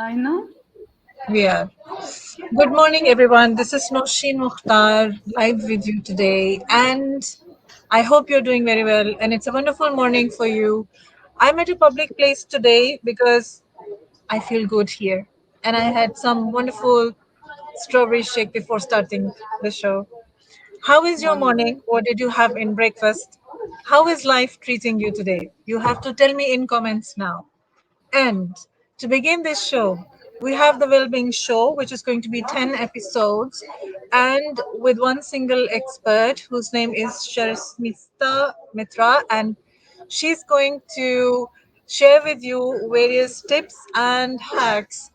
line now? We are. Good morning, everyone. This is Noshin Mukhtar live with you today, and I hope you're doing very well. And it's a wonderful morning for you. I'm at a public place today because I feel good here, and I had some wonderful strawberry shake before starting the show. How is your Wonderful. morning? What did you have in breakfast? How is life treating you today? You have to tell me in comments now. And to begin this show, we have the Wellbeing Show, which is going to be 10 episodes, and with one single expert whose name is Sarmistha Mitra, and she's going to share with you various tips and hacks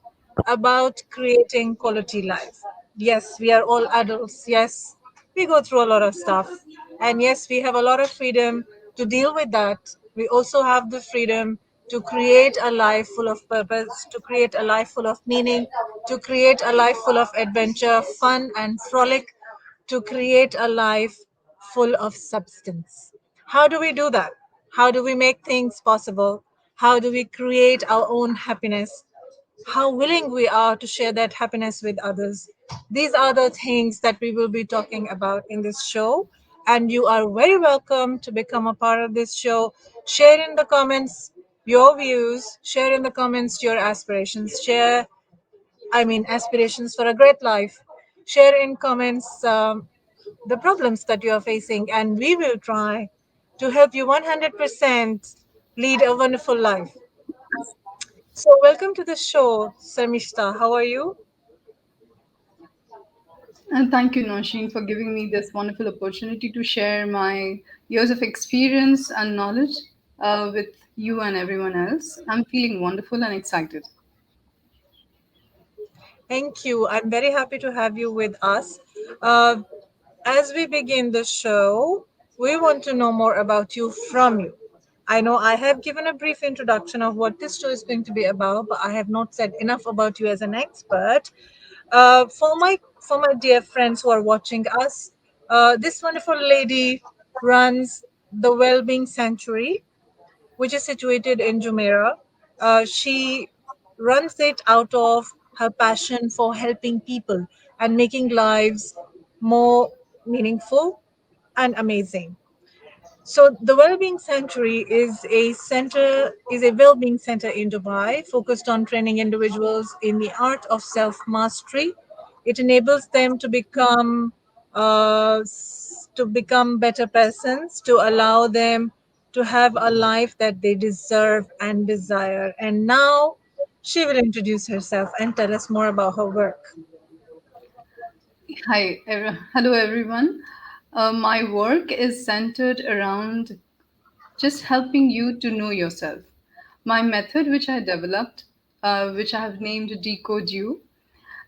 about creating quality life. Yes, we are all adults. Yes, we go through a lot of stuff. And yes, we have a lot of freedom to deal with that. We also have the freedom to create a life full of purpose, to create a life full of meaning, to create a life full of adventure, fun, and frolic, to create a life full of substance. How do we do that? How do we make things possible? How do we create our own happiness? How willing we are to share that happiness with others. These are the things that we will be talking about in this show. And you are very welcome to become a part of this show. Share in the comments your views, share in the comments your aspirations, aspirations for a great life. Share in comments the problems that you are facing, and we will try to help you 100% lead a wonderful life. So, welcome to the show, Sarmishta. How are you? And thank you, Noshin, for giving me this wonderful opportunity to share my years of experience and knowledge with you and everyone else. I'm feeling wonderful and excited. Thank you. I'm very happy to have you with us. Uh, as we begin the show, we want to know more about you from you. I know I have given a brief introduction of what this show is going to be about, but I have not said enough about you as an expert. For my dear friends who are watching us, this wonderful lady runs the Wellbeing Sanctuary, which is situated in Jumeirah. She runs it out of her passion for helping people and making lives more meaningful and amazing. So the Wellbeing Sanctuary is a well-being center in Dubai focused on training individuals in the art of self-mastery. It enables them to become better persons, to allow them to have a life that they deserve and desire. And now she will introduce herself and tell us more about her work. Hello, everyone. My work is centered around just helping you to know yourself. My method, which I developed, which I have named Decode You,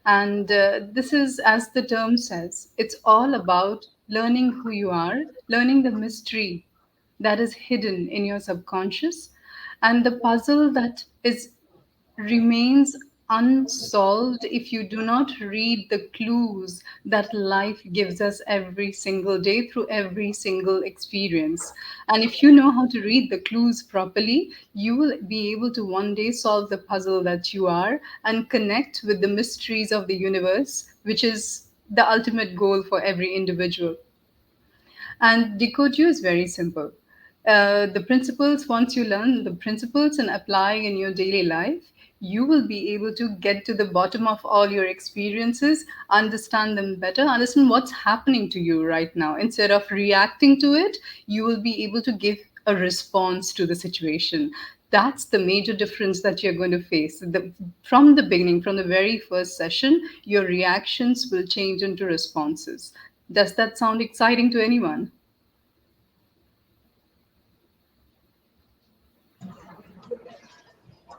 and this is, as the term says, it's all about learning who you are, learning the mystery that is hidden in your subconscious, and the puzzle that is remains unsolved if you do not read the clues that life gives us every single day through every single experience. And if you know how to read the clues properly, you will be able to one day solve the puzzle that you are and connect with the mysteries of the universe, which is the ultimate goal for every individual. And decode you is very simple. The principles, once you learn the principles and apply in your daily life, you will be able to get to the bottom of all your experiences, understand them better, understand what's happening to you right now. Instead of reacting to it, you will be able to give a response to the situation. That's the major difference that you're going to face. From the beginning, from the very first session, your reactions will change into responses. Does that sound exciting to anyone?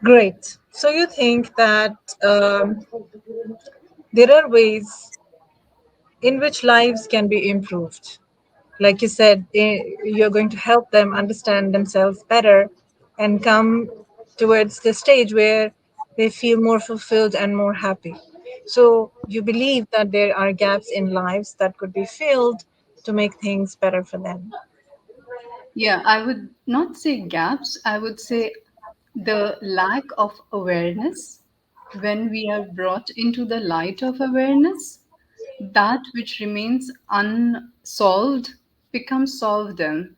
Great. So you think that there are ways in which lives can be improved. Like you said, you're going to help them understand themselves better and come towards the stage where they feel more fulfilled and more happy. So you believe that there are gaps in lives that could be filled to make things better for them. Yeah, I would not say gaps, I would say the lack of awareness When we are brought into the light of awareness, that which remains unsolved becomes solved then,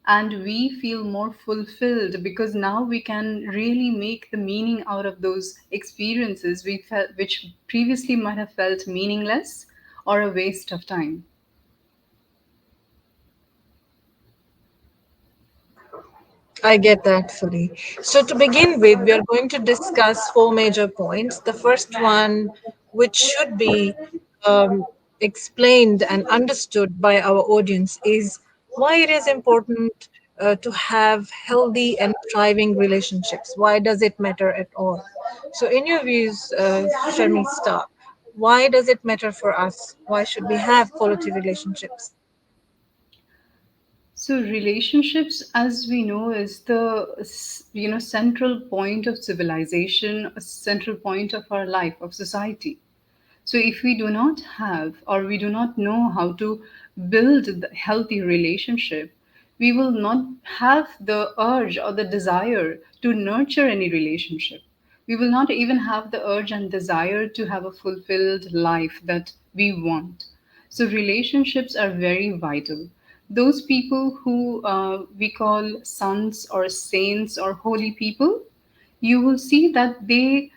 and we feel more fulfilled because now we can really make the meaning out of those experiences we felt, which previously might have felt meaningless or a waste of time. I get that fully. So, to begin with, we are going to discuss four major points. The first one, which should be um, explained and understood by our audience, is why it is important to have healthy and thriving relationships. Why does it matter at all? So, in your views, Sharmista, why does it matter for us? Why should we have quality relationships? So relationships, as we know, is the central point of civilization, a central point of our life, of society. So, if we do not have or we do not know how to build the healthy relationship, we will not have the urge or the desire to nurture any relationship. We will not even have the urge and desire to have a fulfilled life that we want. So, relationships are very vital. Those people who we call sons or saints or holy people, you will see that they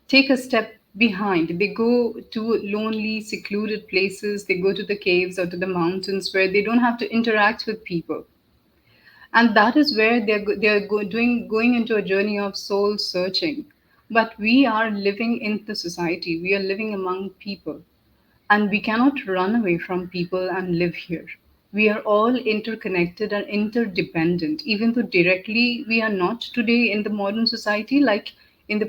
take a step behind. They go to lonely, secluded places. They go to the caves or to the mountains where they don't have to interact with people. And that is where going into a journey of soul searching. But we are living in the society. We are living among people, and we cannot run away from people and live here. We are all interconnected and interdependent, even though directly we are not today in the modern society. Like in the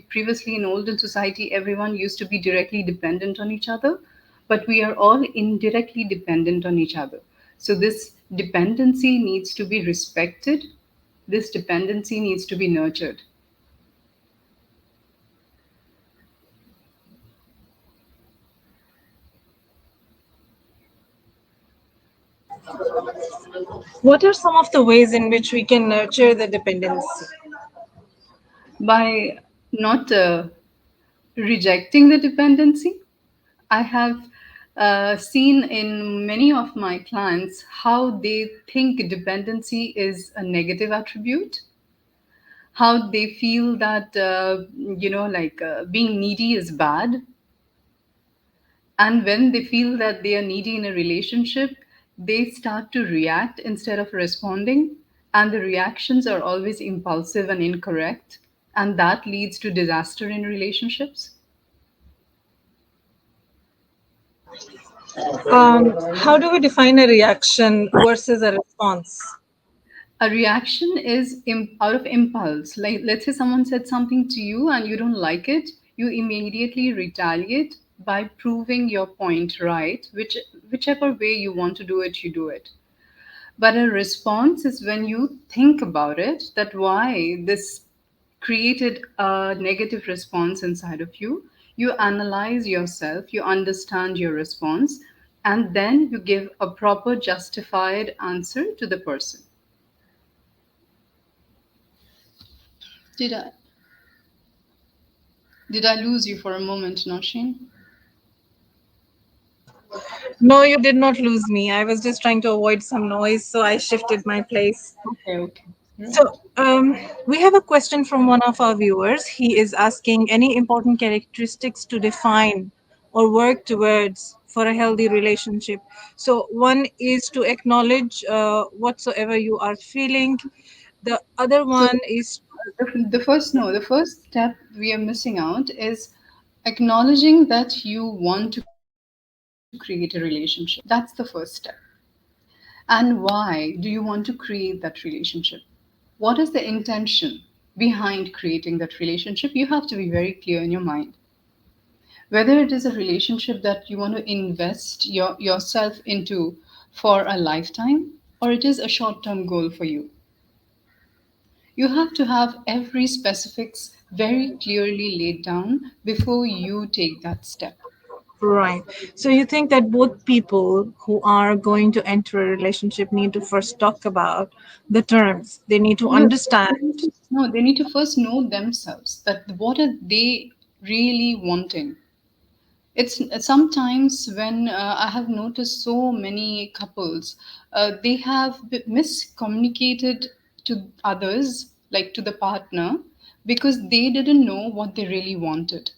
previously in olden society, everyone used to be directly dependent on each other, but we are all indirectly dependent on each other. So this dependency needs to be respected. This dependency needs to be nurtured. What are some of the ways in which we can nurture the dependency? By not rejecting the dependency, I have seen in many of my clients how they think dependency is a negative attribute, how they feel that, being needy is bad. And when they feel that they are needy in a relationship, they start to react instead of responding. And the reactions are always impulsive and incorrect. And that leads to disaster in relationships. How do we define a reaction versus a response? A reaction is out of impulse. Like, let's say someone said something to you and you don't like it, you immediately retaliate by proving your point right, whichever way you want to do it, you do it. But a response is when you think about it, that why this created a negative response inside of you. You analyze yourself, you understand your response, and then you give a proper justified answer to the person. Did I did I lose you for a moment, Noshin? No, you did not lose me. I was just trying to avoid some noise, so I shifted my place. Okay, okay. So, Right. we have a question from one of our viewers. He is asking any important characteristics to define or work towards for a healthy relationship. So, one is to acknowledge whatsoever you are feeling. The other So one is the first step we are missing out is acknowledging that you want to create a relationship. That's the first step. And why do you want to create that relationship? What is the intention behind creating that relationship? You have to be very clear in your mind. Whether it is a relationship that you want to invest yourself into for a lifetime, or it is a short term goal for you. You have to have every specifics very clearly laid down before you take that step. Right. So you think that both people who are going to enter a relationship need to first talk about the terms. They need to No, understand. no, they need to first know themselves that what are they really wanting. It's sometimes when I have noticed so many couples, they have miscommunicated to others, like to the partner, because they didn't know what they really wanted.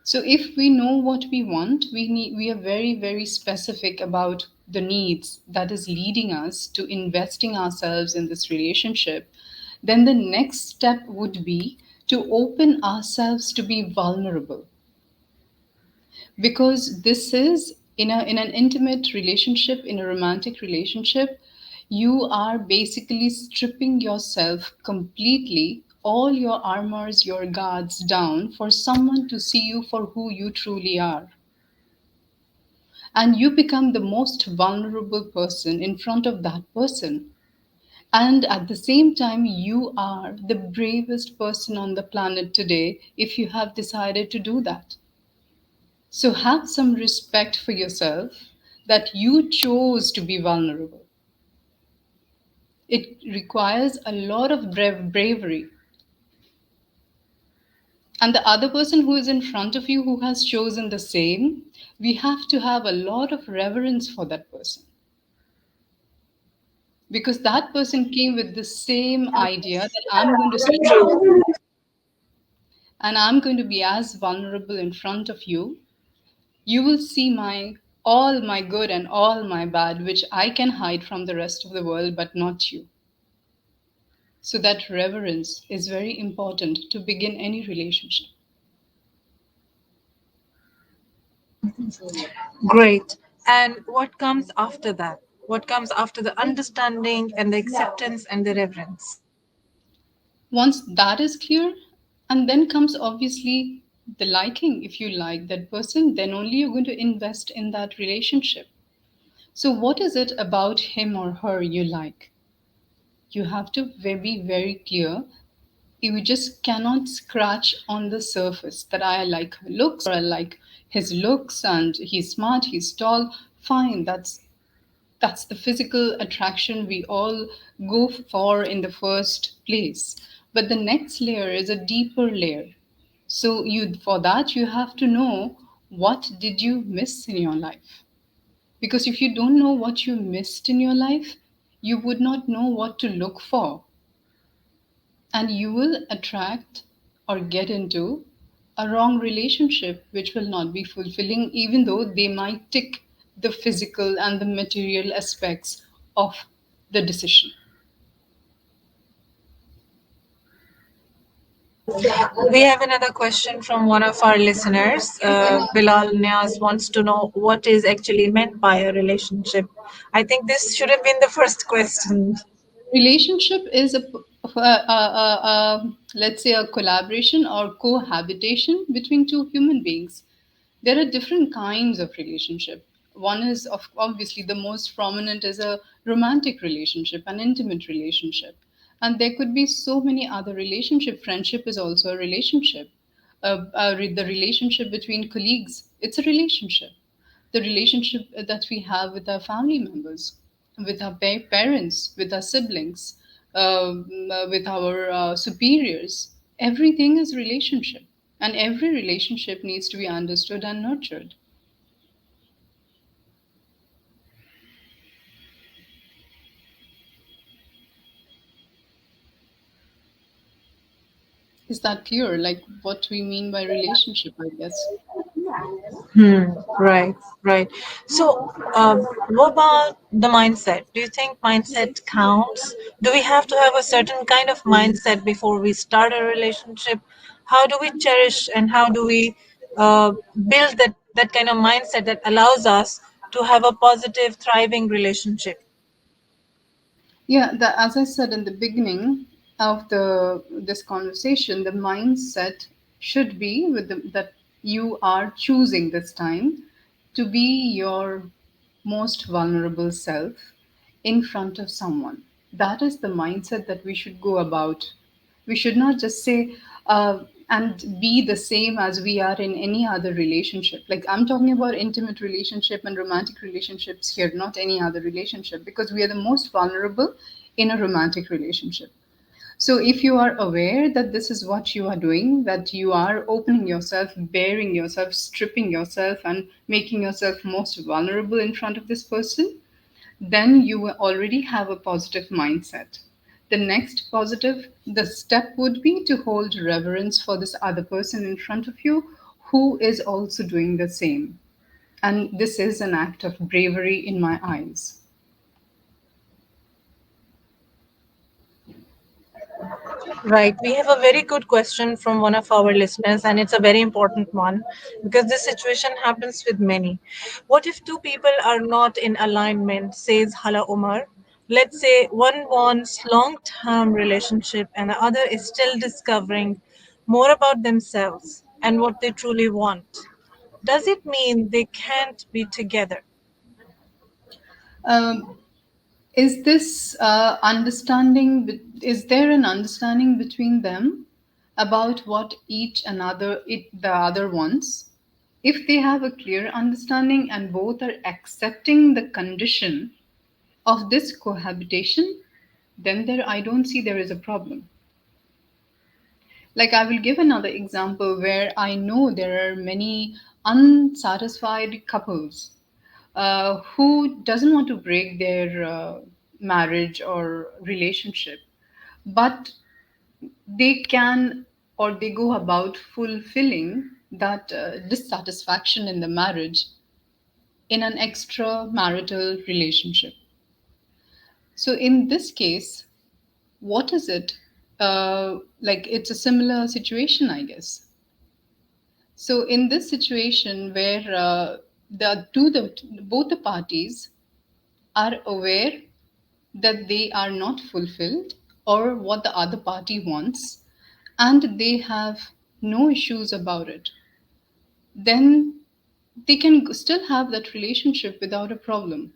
So if we know what we want, we are very, very specific about the needs that is leading us to investing ourselves in this relationship. Then the next step would be to open ourselves to be vulnerable, because this is in an intimate relationship, in a romantic relationship, you are basically stripping yourself completely, all your armors, your guards down, for someone to see you for who you truly are. And you become the most vulnerable person in front of that person. And at the same time, you are the bravest person on the planet today if you have decided to do that. So have some respect for yourself that you chose to be vulnerable. It requires a lot of bravery. And the other person who is in front of you who has chosen the same, we have to have a lot of reverence for that person. Because that person came with the same idea that I'm going to step out and I'm going to be as vulnerable in front of you. You will see my all my good and all my bad, which I can hide from the rest of the world, but not you. So that reverence is very important to begin any relationship. Great. And what comes after that? What comes after the understanding and the acceptance and the reverence? Once that is clear, and then comes obviously the liking. If you like that person, then only you're going to invest in that relationship. So, what is it about him or her you like? You have to be very clear. You just cannot scratch on the surface that I like her looks or I like his looks and he's smart, he's tall. Fine, that's the physical attraction we all go for in the first place. But the next layer is a deeper layer. So you for that you have to know what did you miss in your life. Because if you don't know what you missed in your life, you would not know what to look for. And you will attract or get into a wrong relationship which will not be fulfilling, even though they might tick the physical and the material aspects of the decision. We have another question from one of our listeners. Bilal Niaz wants to know what is actually meant by a relationship. I think this should have been the first question. Relationship is let's say a collaboration or cohabitation between two human beings. There are different kinds of relationship. One is obviously the most prominent is a romantic relationship, an intimate relationship, and there could be so many other relationship. Friendship is also a relationship. The relationship between colleagues, it's a relationship. The relationship that we have with our family members, with our parents, with our siblings, with our superiors. Everything is relationship, and every relationship needs to be understood and nurtured. Is that clear? Like what we mean by relationship, I guess. Hmm, right, right. So, what about the mindset? Do you think mindset counts? Do we have to have a certain kind of mindset before we start a relationship? How do we cherish and how do we build that kind of mindset that allows us to have a positive, thriving relationship? Yeah, as I said in the beginning of the this conversation, the mindset should be that you are choosing this time to be your most vulnerable self in front of someone. That is the mindset that we should go about. We should not just say, and be the same as we are in any other relationship. Like, I'm talking about intimate relationship and romantic relationships here, not any other relationship, because we are the most vulnerable in a romantic relationship. So, if you are aware that this is what you are doing, that you are opening yourself, baring yourself, stripping yourself, and making yourself most vulnerable in front of this person, then you will already have a positive mindset. The next positive, the step would be to hold reverence for this other person in front of you who is also doing the same. And this is an act of bravery in my eyes. Right. We have a very good question from one of our listeners, and it's a very important one because this situation happens with many. What if two people are not in alignment, says Hala Umar? Let's say one wants long-term relationship and the other is still discovering more about themselves and what they truly want. Does it mean they can't be together? Um, is this understanding? Is there an understanding between them about what the other wants? If they have a clear understanding and both are accepting the condition of this cohabitation, then there I don't see there is a problem. Like, I will give another example where I know there are many unsatisfied couples who doesn't want to break their marriage or relationship, but they can, or they go about fulfilling that dissatisfaction in the marriage in an extramarital relationship. So in this case, what is it? Like, it's a similar situation, I guess. So in this situation where both the parties are aware that they are not fulfilled or what the other party wants, and they have no issues about it, then they can still have that relationship without a problem.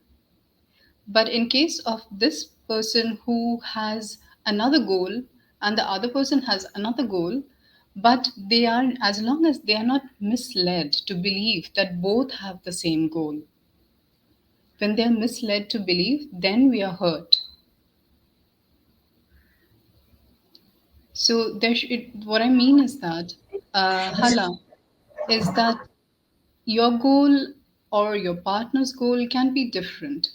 But in case of this person who has another goal and the other person has another goal, but they are, as long as they are not misled to believe that both have the same goal, when they are misled to believe, then we are hurt. So what I mean is that, Hala, is that your goal or your partner's goal can be different,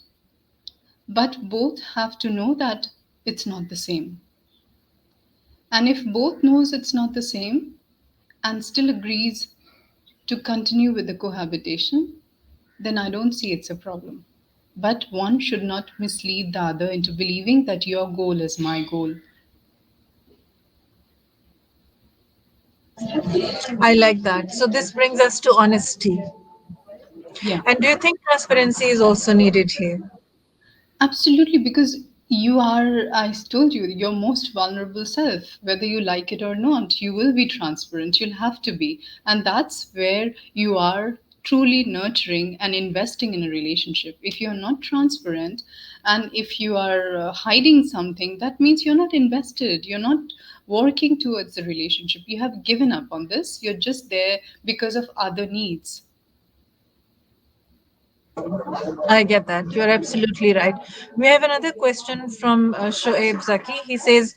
but both have to know that it's not the same. And if both knows it's not the same and still agrees to continue with the cohabitation, then I don't see it's a problem. But one should not mislead the other into believing that your goal is my goal. I like that. So this brings us to honesty. Yeah. And do you think transparency is also needed here? Absolutely, because you are, I told you, your most vulnerable self. Whether you like it or not, you will be transparent. You'll have to be. And that's where you are truly nurturing and investing in a relationship. If you're not transparent and if you are hiding something, that means you're not invested. You're not working towards the relationship. You have given up on this. You're just there because of other needs. I get that. You're absolutely right. We have another question from Shoaib Zaki. He says,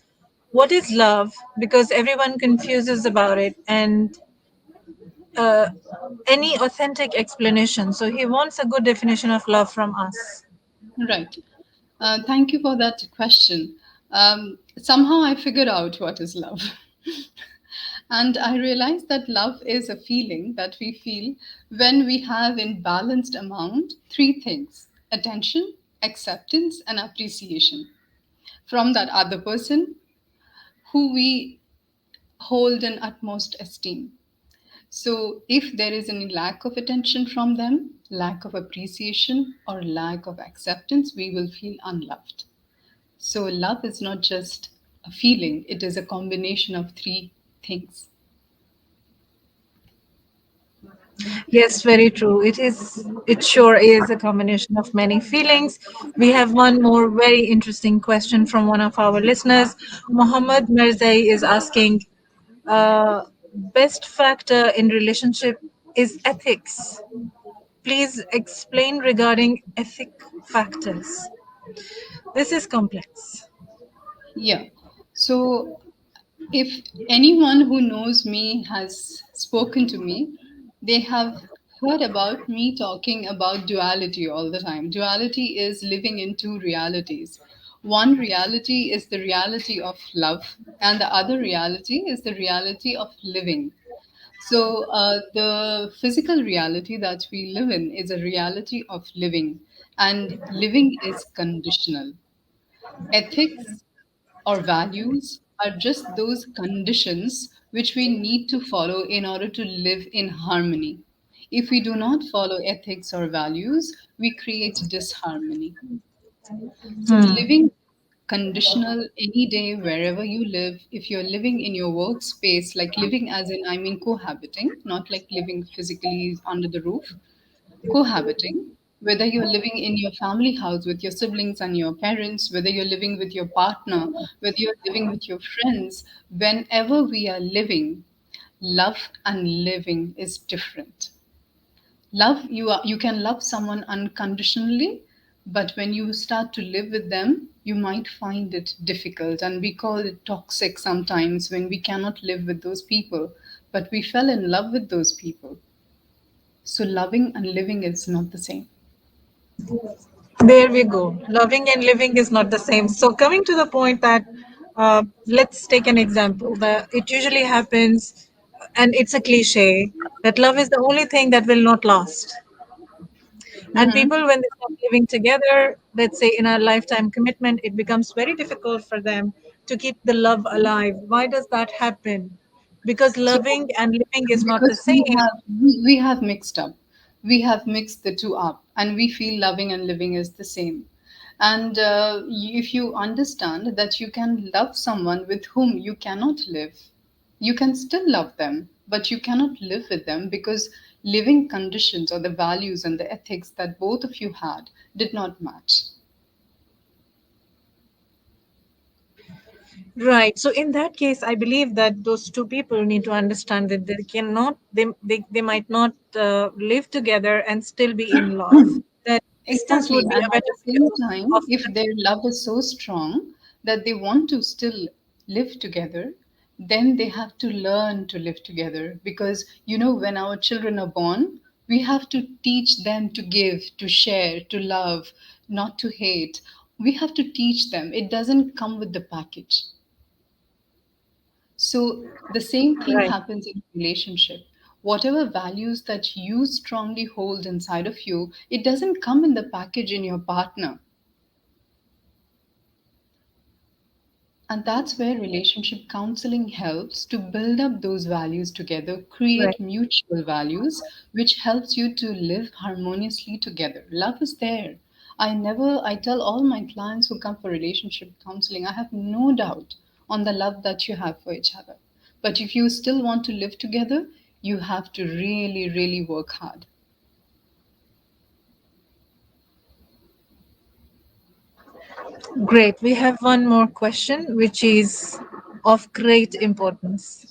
what is love? Because everyone confuses about it and uh, any authentic explanation. So he wants a good definition of love from us. Right. Thank you for that question. Somehow I figured out what is love. And I realized that love is a feeling that we feel when we have in balanced amount three things: attention, acceptance, and appreciation from that other person who we hold in utmost esteem. So, if there is any lack of attention from them, lack of appreciation, or lack of acceptance, we will feel unloved. So, love is not just a feeling, it is a combination of three things. Yes, very true. It is. It sure is a combination of many feelings. We have one more very interesting question from one of our listeners. Mohammed Mirzai is asking, best factor in relationship is ethics. Please explain regarding ethic factors. This is complex. Yeah. So if anyone who knows me has spoken to me, they have heard about me talking about duality all the time. Duality is living in two realities. One reality is the reality of love, and the other reality is the reality of living. So, the physical reality that we live in is a reality of living, and living is conditional. Ethics or values are just those conditions which we need to follow in order to live in harmony. If we do not follow ethics or values, we create disharmony. So, living conditional any day, wherever you live, if you're living in your workspace, like living as in, I mean, cohabiting, not like living physically under the roof, cohabiting, whether you're living in your family house with your siblings and your parents, whether you're living with your partner, whether you're living with your friends, whenever we are living, love and living is different. Love, you can love someone unconditionally, but when you start to live with them, you might find it difficult, and we call it toxic sometimes when we cannot live with those people, but we fell in love with those people. So loving and living is not the same. There we go. Loving and living is not the same. So, coming to the point that let's take an example. It usually happens, and it's a cliche, that love is the only thing that will not last. And Mm-hmm. people, when they start living together, let's say in a lifetime commitment, it becomes very difficult for them to keep the love alive. Why does that happen? Because So loving and living is not the because same. we have mixed up, we have mixed the two up, and we feel loving and living is the same. And if you understand that you can love someone with whom you cannot live, you can still love them, but you cannot live with them because living conditions or the values and the ethics that both of you had did not match. Right. So in that case, I believe that those two people need to understand that they cannot, they might not live together and still be in love. That distance Exactly. would be And a at better the way same time, of if their love is so strong that they want to still live together, then they have to learn to live together. Because, when our children are born, we have to teach them to give, to share, to love, not to hate. We have to teach them. It doesn't come with the package. So the same thing right. happens in relationship. Whatever values that you strongly hold inside of you, it doesn't come in the package in your partner. And that's where relationship counseling helps to build up those values together, Right. create mutual values, which helps you to live harmoniously together. Love is there. I tell all my clients who come for relationship counseling, I have no doubt on the love that you have for each other. But if you still want to live together, you have to really, really work hard. Great. We have one more question, which is of great importance.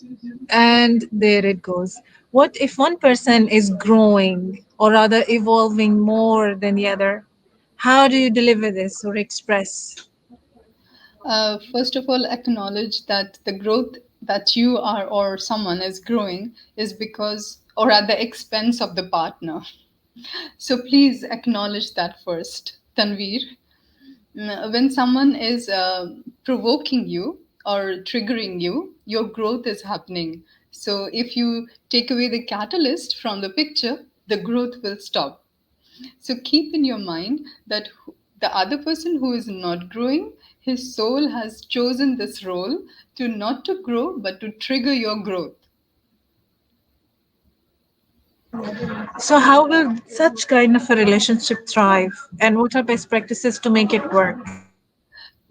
And there it goes. What if one person is growing or rather evolving more than the other? How do you deliver this or express? First of all, acknowledge that the growth that you are or someone is growing is because or at the expense of the partner. So please acknowledge that first, Tanvir. When someone is provoking you or triggering you, your growth is happening. So if you take away the catalyst from the picture, the growth will stop. So keep in your mind that the other person who is not growing, his soul has chosen this role to not to grow, but to trigger your growth. So, how will such kind of a relationship thrive? And what are best practices to make it work?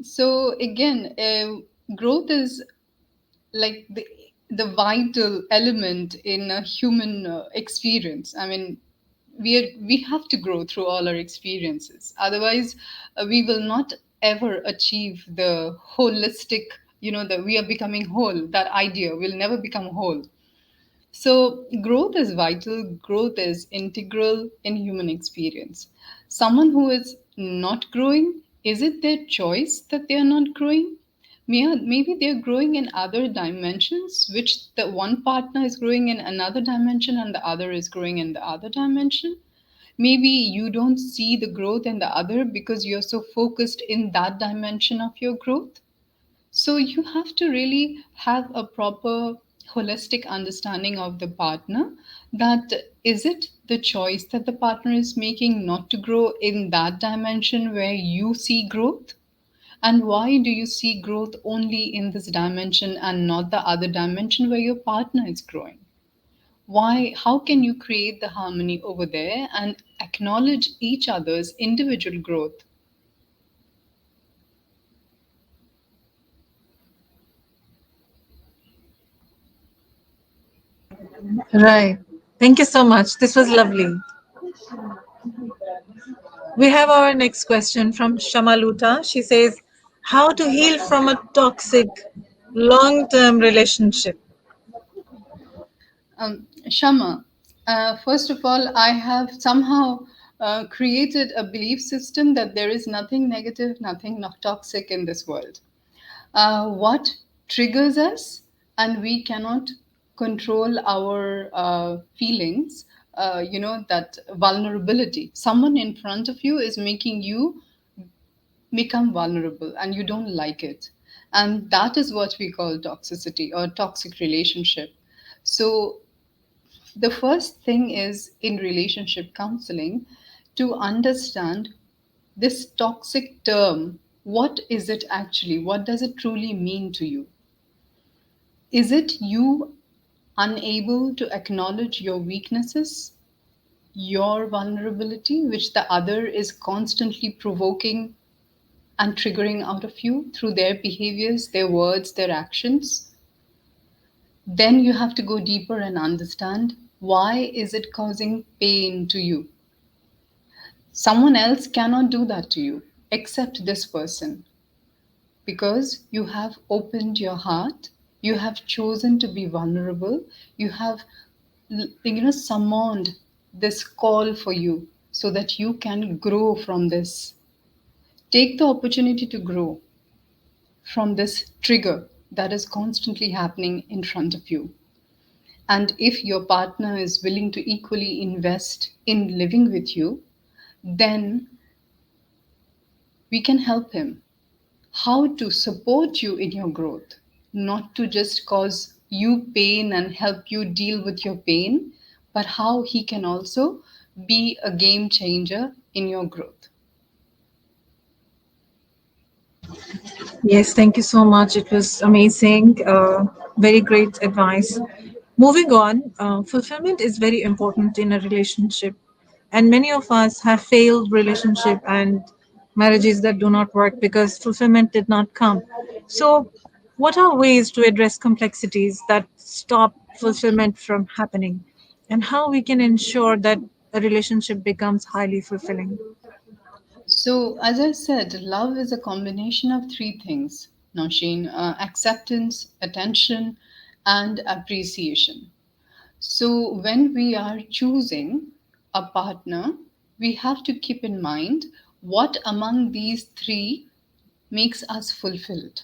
So again, growth is like the vital element in a human experience. I mean, we have to grow through all our experiences. Otherwise, we will not ever achieve the holistic. That we are becoming whole. That idea will never become whole. So, growth is vital, growth is integral in human experience. Someone who is not growing, is it their choice that they are not growing? Maybe they're growing in other dimensions, which the one partner is growing in another dimension and the other is growing in the other dimension. Maybe you don't see the growth in the other because you're so focused in that dimension of your growth. So you have to really have a proper holistic understanding of the partner, that is it the choice that the partner is making not to grow in that dimension where you see growth? And why do you see growth only in this dimension and not the other dimension where your partner is growing? Why, how can you create the harmony over there and acknowledge each other's individual growth? Right. Thank you so much. This was lovely. We have our next question from Shamaluta. She says, how to heal from a toxic long term relationship? Shama, first of all, I have somehow created a belief system that there is nothing negative, nothing toxic in this world. What triggers us, and we cannot control our feelings, that vulnerability. Someone in front of you is making you become vulnerable and you don't like it. And that is what we call toxicity or toxic relationship. So the first thing is in relationship counseling to understand this toxic term. What is it actually? What does it truly mean to you? Is it you unable to acknowledge your weaknesses, your vulnerability, which the other is constantly provoking and triggering out of you through their behaviors, their words, their actions? Then you have to go deeper and understand, why is it causing pain to you? Someone else cannot do that to you except this person, because you have opened your heart, you have chosen to be vulnerable, you have summoned this call for you so that you can grow from this. Take the opportunity to grow from this trigger that is constantly happening in front of you. And if your partner is willing to equally invest in living with you, then we can help him how to support you in your growth, not to just cause you pain and help you deal with your pain, but how he can also be a game changer in your growth. Yes, thank you so much. It was amazing. Very great advice. Moving on, fulfillment is very important in a relationship, and many of us have failed relationship and marriages that do not work because fulfillment did not come. So, what are ways to address complexities that stop fulfillment from happening, and how we can ensure that a relationship becomes highly fulfilling? So, as I said, love is a combination of three things, Nausheen: acceptance, attention, and appreciation. So, when we are choosing a partner, we have to keep in mind what among these three makes us fulfilled.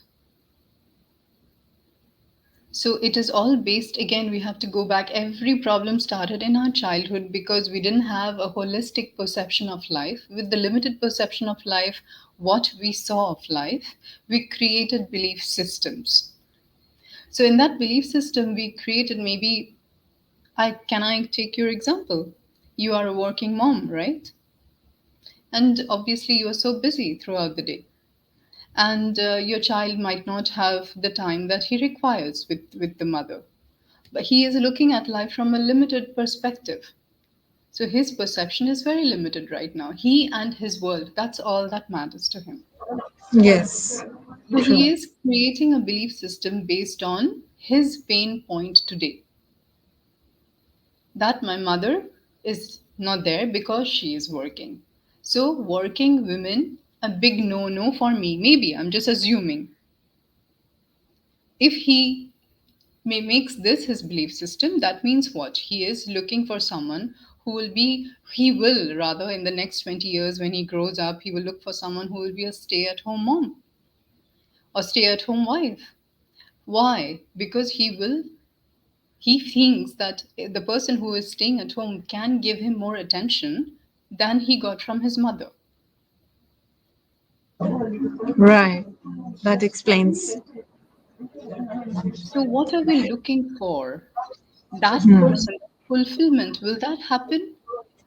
So, it is all based, again, we have to go back. Every problem started in our childhood because we didn't have a holistic perception of life. With the limited perception of life, what we saw of life, we created belief systems. So, in that belief system, we created maybe, I take your example? You are a working mom, right? And obviously, you are so busy throughout the day. And your child might not have the time that he requires with the mother. But he is looking at life from a limited perspective. So his perception is very limited right now. He and his world, that's all that matters to him. Yes, So true. he is creating a belief system based on his pain point today, that my mother is not there because she is working. So, working women, a big no no for me. Maybe I'm just assuming. If he makes this his belief system. That means what? He is looking for someone who will be, he will rather, in the next 20 years when he grows up, he will look for someone who will be a stay at home mom or stay at home wife. Why? Because he thinks that the person who is staying at home can give him more attention than he got from his mother. Right. That explains. So, what are we looking for? That Hmm. person, fulfillment, will that happen?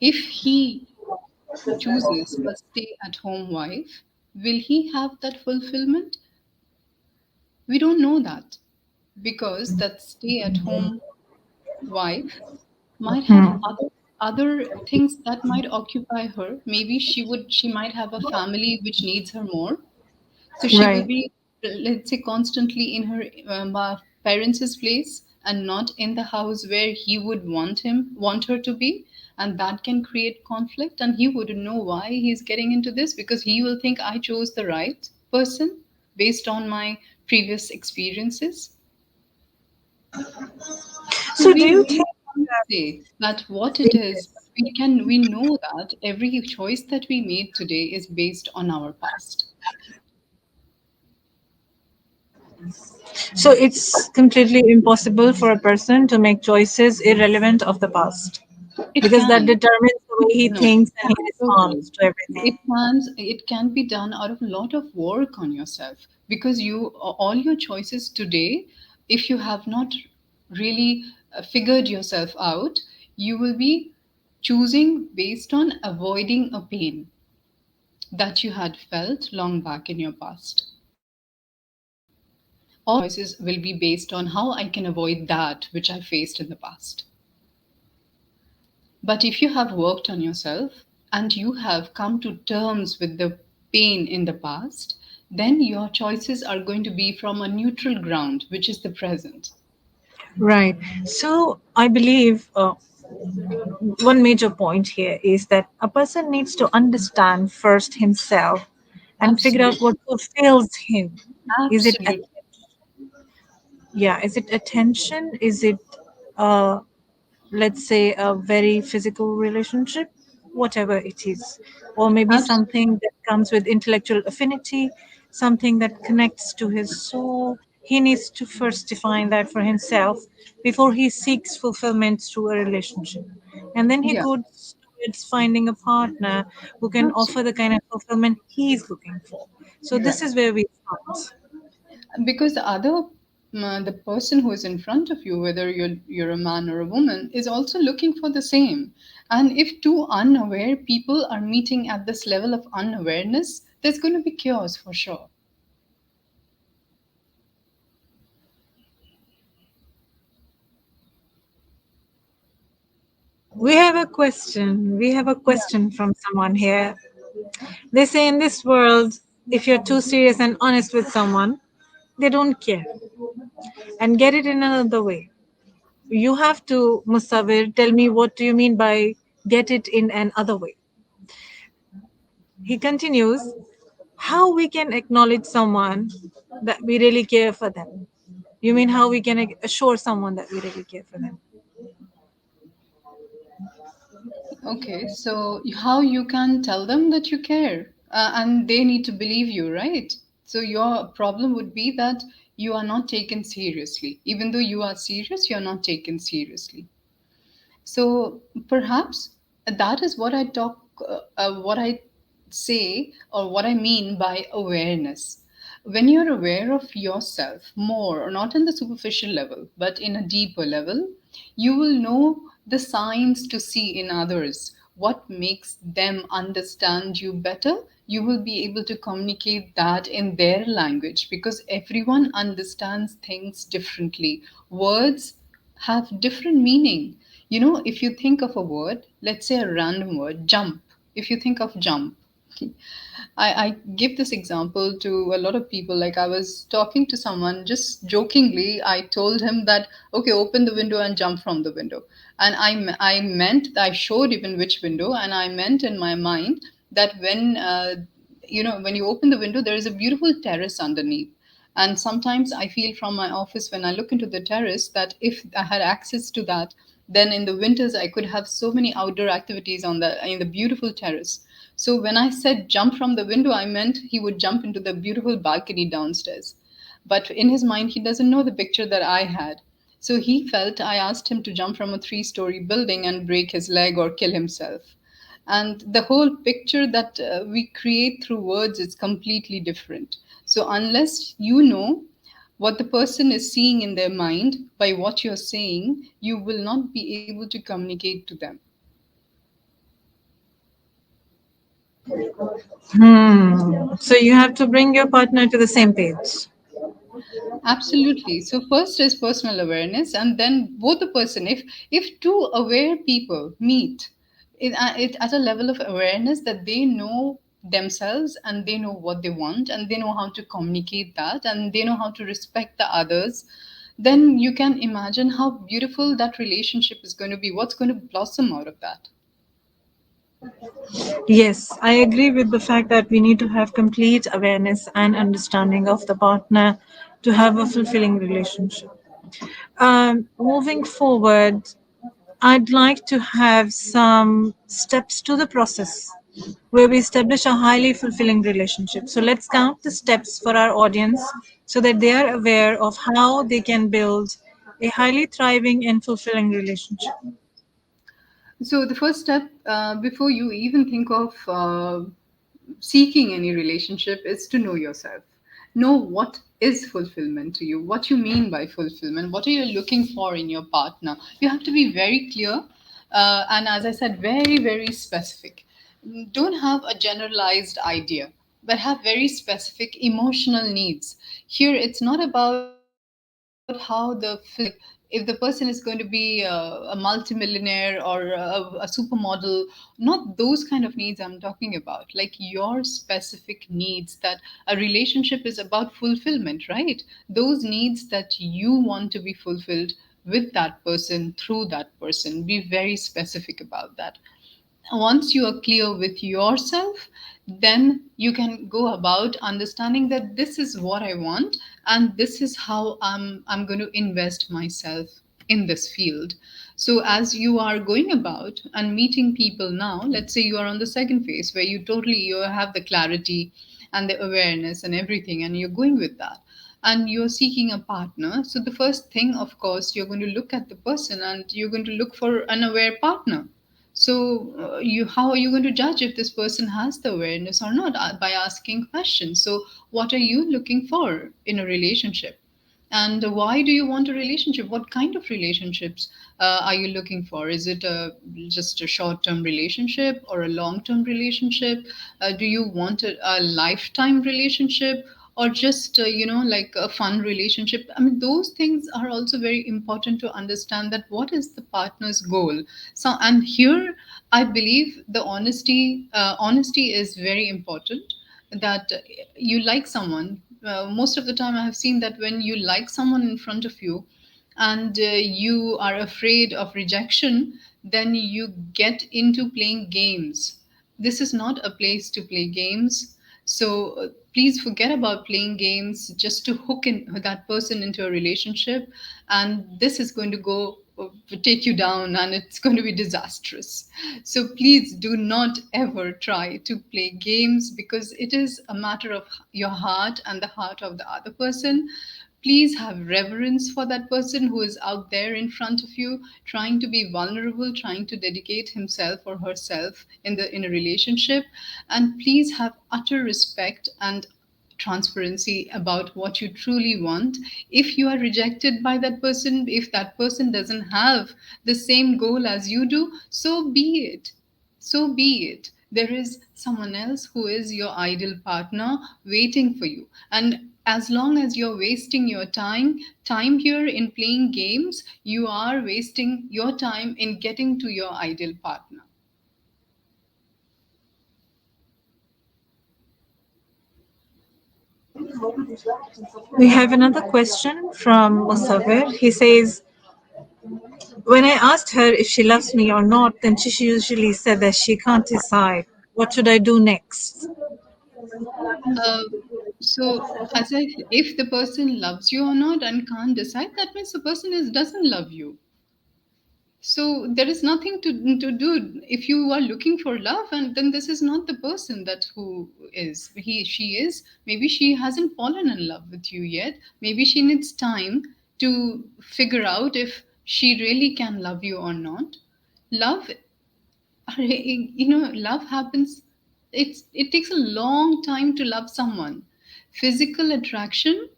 If he chooses a stay at home wife, will he have that fulfillment? We don't know that, because that stay at home wife might have Hmm. other things that might occupy her. Maybe she might have a family which needs her more. So she will Right. be, let's say, constantly in her parents' place and not in the house where he would want her to be, and that can create conflict. And he wouldn't know why he's getting into this, because he will think I chose the right person based on my previous experiences. So So, do we you think really can't say that what it in is. this? We know that every choice that we made today is based on our past. So, it's completely impossible for a person to make choices irrelevant of the past It because that can. determines the way he No, thinks and he totally. responds to everything. It can be done out of a lot of work on yourself, because all your choices today, if you have not really figured yourself out, you will be choosing based on avoiding a pain that you had felt long back in your past. All your choices will be based on how I can avoid that which I faced in the past. But if you have worked on yourself and you have come to terms with the pain in the past, then your choices are going to be from a neutral ground, which is the present. Right. So, I believe one major point here is that a person needs to understand first himself and figure out what Absolutely. fulfills him. Is it Absolutely. yeah, is it attention, is it uh let's say a very physical relationship, whatever it is, or maybe Absolutely. something that comes with intellectual affinity, something that connects to his soul. He needs to first define that for himself before he seeks fulfillment through a relationship, and then he Yeah. goes towards finding a partner who can offer the Absolutely. kind of fulfillment he's looking for. So this Right. is where we start. Because the person who is in front of you, whether you're a man or a woman, is also looking for the same. And if two unaware people are meeting at this level of unawareness, there's going to be chaos for sure. We have a question from someone here. They say in this world, if you're too serious and honest with someone, they don't care and get it in another way. You have to, Musawir, tell me what do you mean by get it in another way? He continues, how we can acknowledge someone that we really care for them. You mean how we can assure someone that we really care for them? Okay, so how you can tell them that you care, and they need to believe you, right? So your problem would be that you are not taken seriously. Even though you are serious, you're not taken seriously. So perhaps that is what I say, or what I mean by awareness. When you're aware of yourself more, or not in the superficial level, but in a deeper level, you will know the signs to see in others, what makes them understand you better. You will be able to communicate that in their language, because everyone understands things differently. Words have different meaning. If you think of a word, let's say a random word, jump. If you think of jump, I give this example to a lot of people. Like, I was talking to someone, just jokingly, I told him that, okay, open the window and jump from the window. And I meant, I showed even which window, and I meant in my mind that when you open the window, there is a beautiful terrace underneath. And sometimes I feel from my office when I look into the terrace that if I had access to that, then in the winters I could have so many outdoor activities on the in the beautiful terrace. So when I said jump from the window, I meant he would jump into the beautiful balcony downstairs. But in his mind, he doesn't know the picture that I had. So he felt I asked him to jump from a 3 story building and break his leg or kill himself. And the whole picture that we create through words is completely different. So, unless you know what the person is seeing in their mind by what you're saying, you will not be able to communicate to them. So you have to bring your partner to the same page. Absolutely. So first is personal awareness, and then both the person. If two aware people meet, it at a level of awareness that they know themselves and they know what they want and they know how to communicate that and they know how to respect the others, then you can imagine how beautiful that relationship is going to be. What's going to blossom out of that? Yes, I agree with the fact that we need to have complete awareness and understanding of the partner to have a fulfilling relationship. Moving forward, I'd like to have some steps to the process where we establish a highly fulfilling relationship. So let's count the steps for our audience so that they are aware of how they can build a highly thriving and fulfilling relationship. So the first step, before you even think of seeking any relationship, is to know yourself. Know what is fulfillment to you, what you mean by fulfillment, what are you looking for in your partner. You have to be very clear, and as I said, very, very specific. Don't have a generalized idea, but have very specific emotional needs. Here, it's not about how the like if the person is going to be a multimillionaire or a supermodel, not those kind of needs I'm talking about, like your specific needs, that a relationship is about fulfillment, right? Those needs that you want to be fulfilled with that person, through that person, be very specific about that. Once you are clear with yourself, then you can go about understanding that this is what I want and this is how I'm going to invest myself in this field. So as you are going about and meeting people now, let's say you are on the second phase where you have the clarity and the awareness and everything, and you're going with that and you're seeking a partner. So the first thing, of course, you're going to look at the person and you're going to look for an aware partner. So you how are you going to judge if this person has the awareness or not? By asking questions. So what are you looking for in a relationship? And why do you want a relationship? What kind of relationships are you looking for? Is it just a short term relationship or a long term relationship? Do you want a lifetime relationship? Or just like a fun relationship? I mean, those things are also very important to understand, that what is the partner's goal. So, and here I believe the honesty is very important. That you like someone, most of the time I have seen that when you like someone in front of you and you are afraid of rejection, then you get into playing games. This is not a place to play games. So please forget about playing games just to hook in that person into a relationship, and this is going to go take you down and it's going to be disastrous. So please do not ever try to play games, because it is a matter of your heart and the heart of the other person. Please have reverence for that person who is out there in front of you, trying to be vulnerable, trying to dedicate himself or herself in a relationship. And please have utter respect and transparency about what you truly want. If you are rejected by that person, if that person doesn't have the same goal as you do, so be it. So be it. There is someone else who is your ideal partner waiting for you. And as long as you're wasting your time here in playing games, you are wasting your time in getting to your ideal partner. We have another question from Musawir. He says, when I asked her if she loves me or not, then she usually said that she can't decide. What should I do next? So, as I, if the person loves you or not and can't decide, that means the person doesn't love you. So there is nothing to do if you are looking for love, and then this is not the person that who is he she is. Maybe she hasn't fallen in love with you yet. Maybe she needs time to figure out if she really can love you or not. Love, love happens. It takes a long time to love someone. Physical attraction,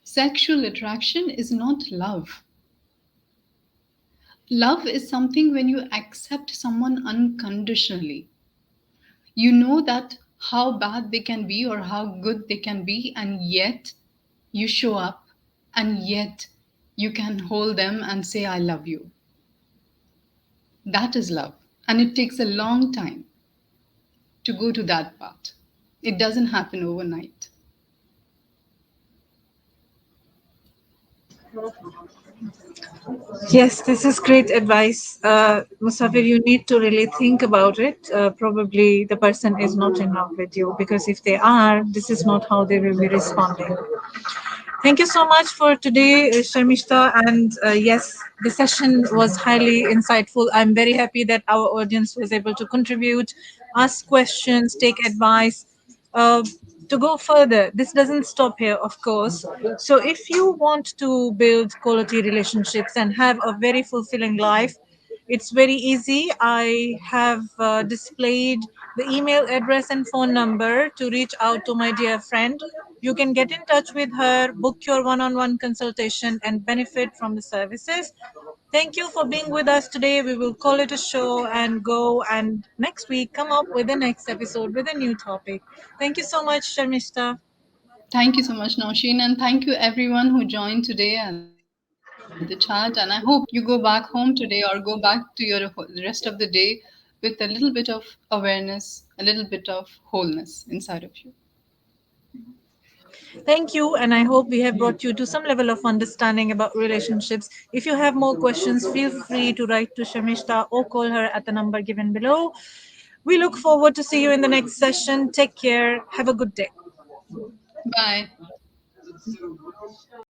sexual attraction is not love. Love is something when you accept someone unconditionally. You know that how bad they can be or how good they can be, and yet you show up, and yet you can hold them and say, I love you. That is love. And it takes a long time to go to that part. It doesn't happen overnight. Yes, this is great advice. Musafir, you need to really think about it. Probably the person is not in love with you, because if they are, this is not how they will be responding. Thank you so much for today, Sharmishta. And yes, the session was highly insightful. I'm very happy that our audience was able to contribute, ask questions, take advice. Uh, to go further, this doesn't stop here, of course. So, if you want to build quality relationships and have a very fulfilling life, it's very easy. I have displayed the email address and phone number to reach out to my dear friend. You can get in touch with her, book your one on one consultation, and benefit from the services. Thank you for being with us today. We will call it a show and go, and next week come up with the next episode with a new topic. Thank you so much, Sharmishta. Thank you so much, Nausheen, and thank you everyone who joined today at the chat. And I hope you go back home today or go back to your rest of the day with a little bit of awareness, a little bit of wholeness inside of you. Thank you, and I hope we have brought you to some level of understanding about relationships. If you have more questions, feel free to write to Shamishta or call her at the number given below. We look forward to see you in the next session. Take care. Have a good day. Bye.